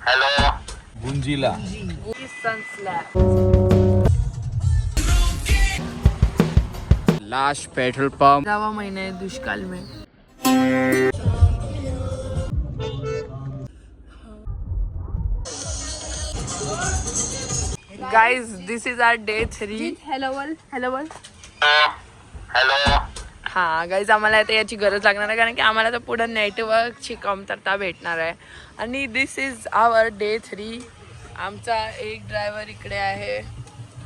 Hello गुंजीला last petrol pump 11वां महीना है दुष्काल में। Guys this is our day 3। Hello world. हा गाईज आम्हाला आता याची गरज लागणार आहे कारण की आम्हाला तर पुढे नेटवर्कची कमतरता भेटणार आहे आणि दिस इज आवर डे 3। आमचा एक ड्रायव्हर इकडे आहे,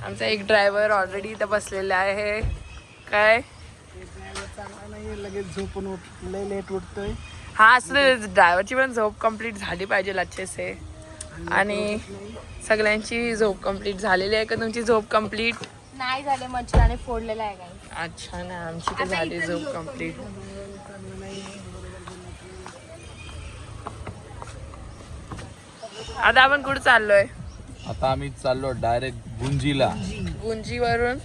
आमचा एक ड्रायव्हर ऑलरेडी इथं बसलेला आहे। काय लगेच झोपून लय लेट उठतोय। हा असं ड्रायव्हरची पण झोप कंप्लीट झाली पाहिजे अच्छे से आणि सगळ्यांची झोप कंप्लीट झालेली आहे का तुमची झोप कंप्लीट नाही झाले, मच्छराने फोडलेला आहे काय। अच्छा ना आमची तर झाली झोप कंप्लीट। आता आपण कुठे चाललोय? आता आम्ही चाललो डायरेक्ट गुंजीला। गुंजीवरून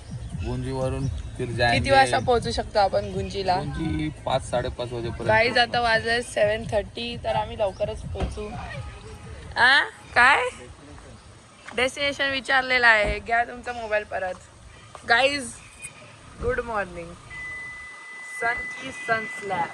फिर जाएंगे। किती वाजता पोहोचू शकतो आपण गुंजीला? गुंजी 5-5:30 वाजेपर्यंत। गाईज आता वाजले 7:30 तर आम्ही लवकरच पोहोचू। काय डेस्टिनेशन विचारलेला आहे, घ्या तुमचा मोबाईल परत। Guys good morning. सन की सन slab.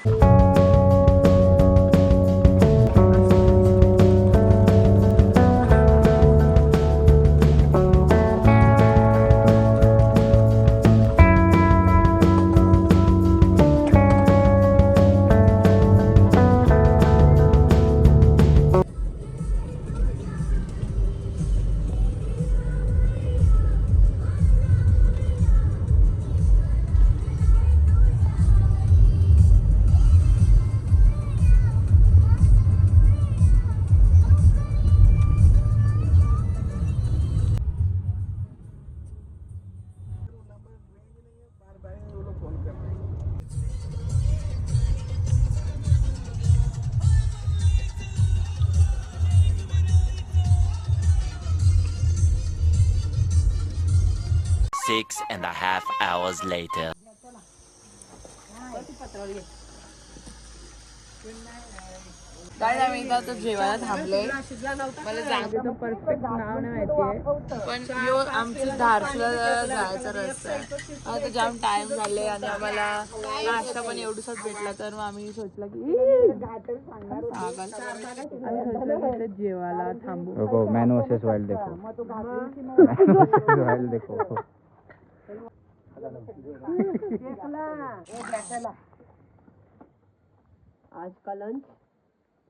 Six and a half hours later. काय आम्ही इथं आता जेवायला थांबलोय। मला जागेचं परफेक्ट नाव नाही माहितीये पण यो आमचं धारसूला जायचा रस्ता आहे। आता जाम टाइम झाले आणि आम्हाला नाश्ता पण एवढूसाच भेटला तर मग आम्ही सोचलं की जेवायला थांबू। देखो मैन वर्सेस वाइल्ड देखो। वाइल्ड देखो। आज का लंच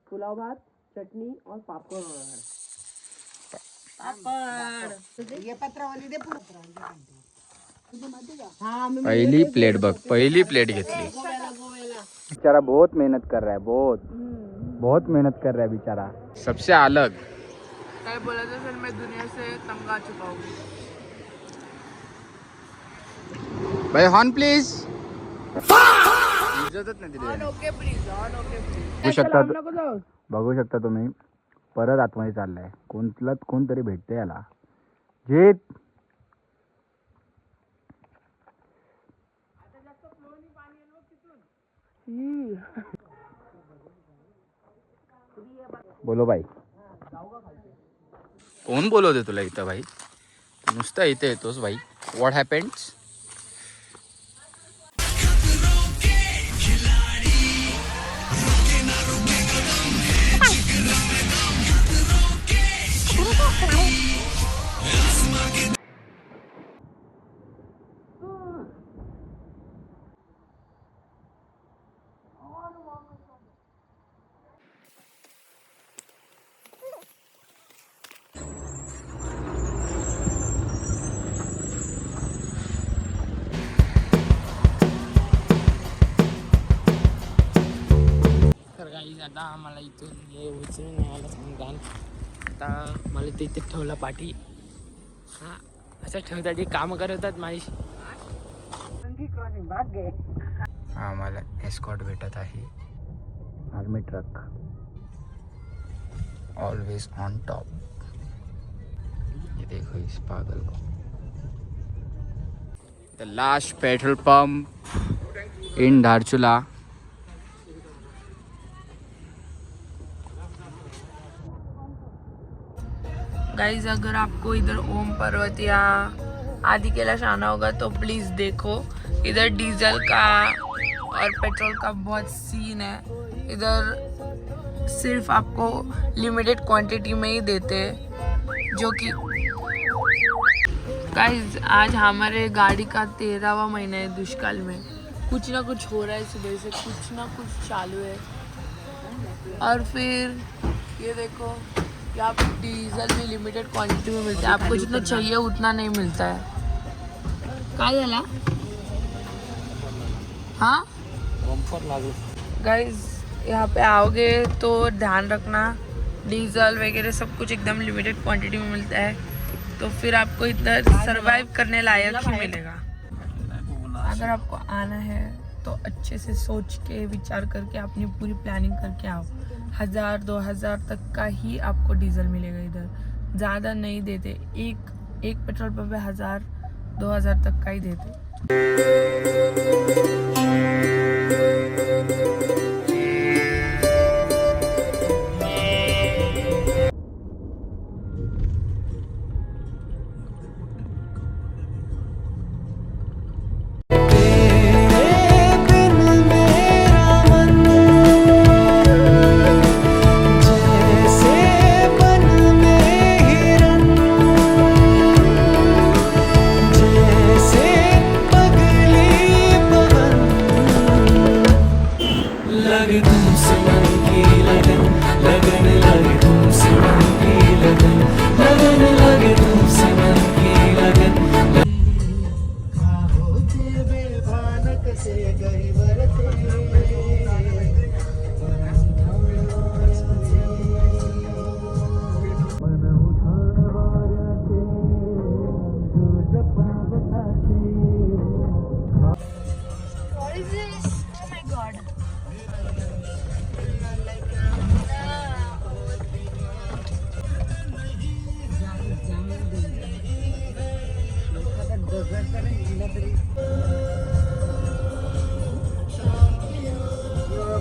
पुलाव भात चटनी और पापड़। ये पत्रावली दे। पहली प्लेट बघ, पहली प्लेट घेतली। बेचारा बहुत मेहनत कर रहा है, बहुत मेहनत कर रहा है बेचारा। सबसे अलग काय बोलायचं असेल मैं दुनिया से तंग आ चुका हूँ। भाई हॉर्न प्लीज। इज्जतच नाही दिली। बघू शकता तुम्ही परत आतमध्ये चाललाय। कोणतरी भेटते याला। जीत बोलो भाई। कोण बोलवते तुला इथं भाई? नुसतं इथे येतोस भाई। व्हॉट हॅपेंड्स? आता आम्हाला इथून हे उचलून न्यायला सांगताल। आता मला ते इथे ठेवला पाठी। हा असं ठेवतात काम करतात माझी। आम्हाला एस्कॉर्ट भेटत आहे। Army truck always on top. ये देखो इस पागल को। The last petrol pump in Dharchula. Guys अगर आपको इधर ओम पर्वत या आदि कैलाश आना होगा तो प्लीज देखो, इधर डीजल का और पेट्रोल का बहुत सीन है। इधर सिर्फ आपको लिमिटेड क्वांटिटी में ही देते हैं, जो कि गाइज आज हमारे गाड़ी का 13वां महीना है दुष्काल में। कुछ ना कुछ हो रहा है सुबह से, कुछ ना कुछ चालू है। और फिर ये देखो यहाँ पे डीजल भी लिमिटेड क्वांटिटी में मिलता है, आपको जितना चाहिए उतना नहीं मिलता है। काय झाला? हाँ गाइज यहाँ पे आओगे तो ध्यान रखना, डीजल वगैरह सब कुछ एकदम लिमिटेड क्वांटिटी में मिलता है, तो फिर आपको इधर सरवाइव करने लायक ही मिलेगा। अगर आपको आना है तो अच्छे से सोच के विचार करके अपनी पूरी प्लानिंग करके आओ। 1000-2000 तक का ही आपको डीजल मिलेगा इधर, ज़्यादा नहीं देते। एक पेट्रोल पंप पे 1000-2000 तक का ही देते।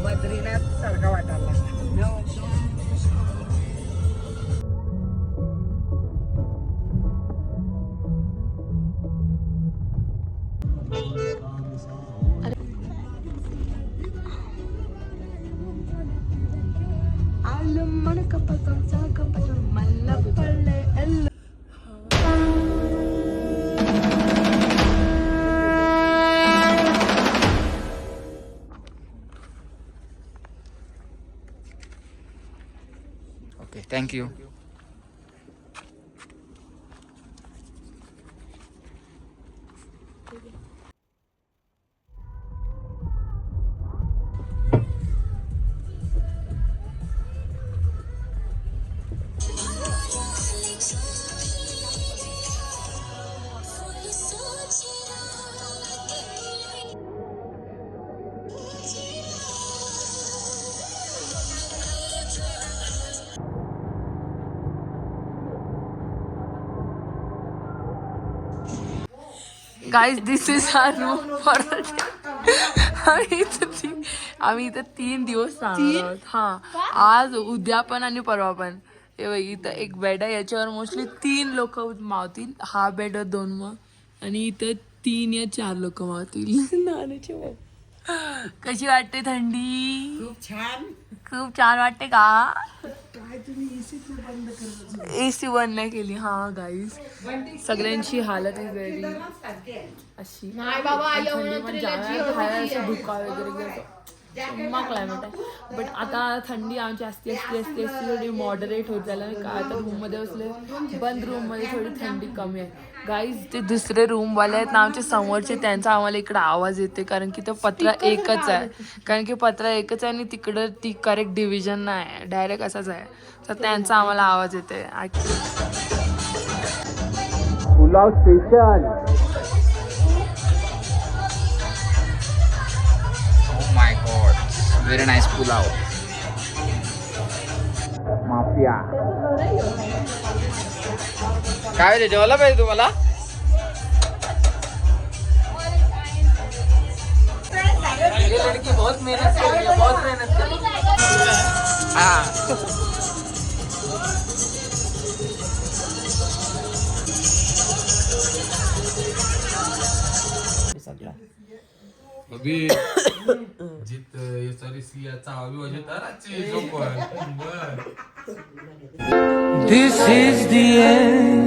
बद्रीनाथ सारखा वाटायला okay, thank you. Guys this is our room for आम्ही इथं 3 दिवस राहणार आहोत। हा, आज उद्या पण आणि परवा पण। हे बघ इथं एक बेड आहे, याच्यावर मोस्टली 3 लोक मावतील। हा बेड 2 मग, आणि इथं 3 या 4 लोक मावतील। नाण्याचे बघ कशी वाटते थंडी? खूप छान वाटते का? एसी बंद नाही केली। हा गाईस सगळ्यांची हालत आहे वेरी अशी, थंडी पण जाणार धुका वगैरे मग क्लायमेट आहे। बट आता थंडी आमची असते थोडी मॉडरेट होत झालं का, आता रूममध्ये बसले बंद रूममध्ये थोडी थंडी कमी आहे। गाईज ते दुसरे रूमवाले आहेत ना आमच्या समोरचे, त्यांचा आम्हाला इकडं आवाज येते, कारण की तो पत्रा एकच आहे, आणि तिकडं ती करेक्ट डिव्हिजन नाही, डायरेक्ट असाच आहे, तर त्यांचा आम्हाला आवाज येते। Pulao special. Oh my god, very nice pulao. Mafia काय जेवायला पाहिजे तुम्हाला? ये लड़की बहुत मेहनत कर रही है, बहुत मेहनत कर रही है। हाँ सगळं. अभी जित सॉरी सियाचा अभिवाजे ताराची झोपण बर. This is the end.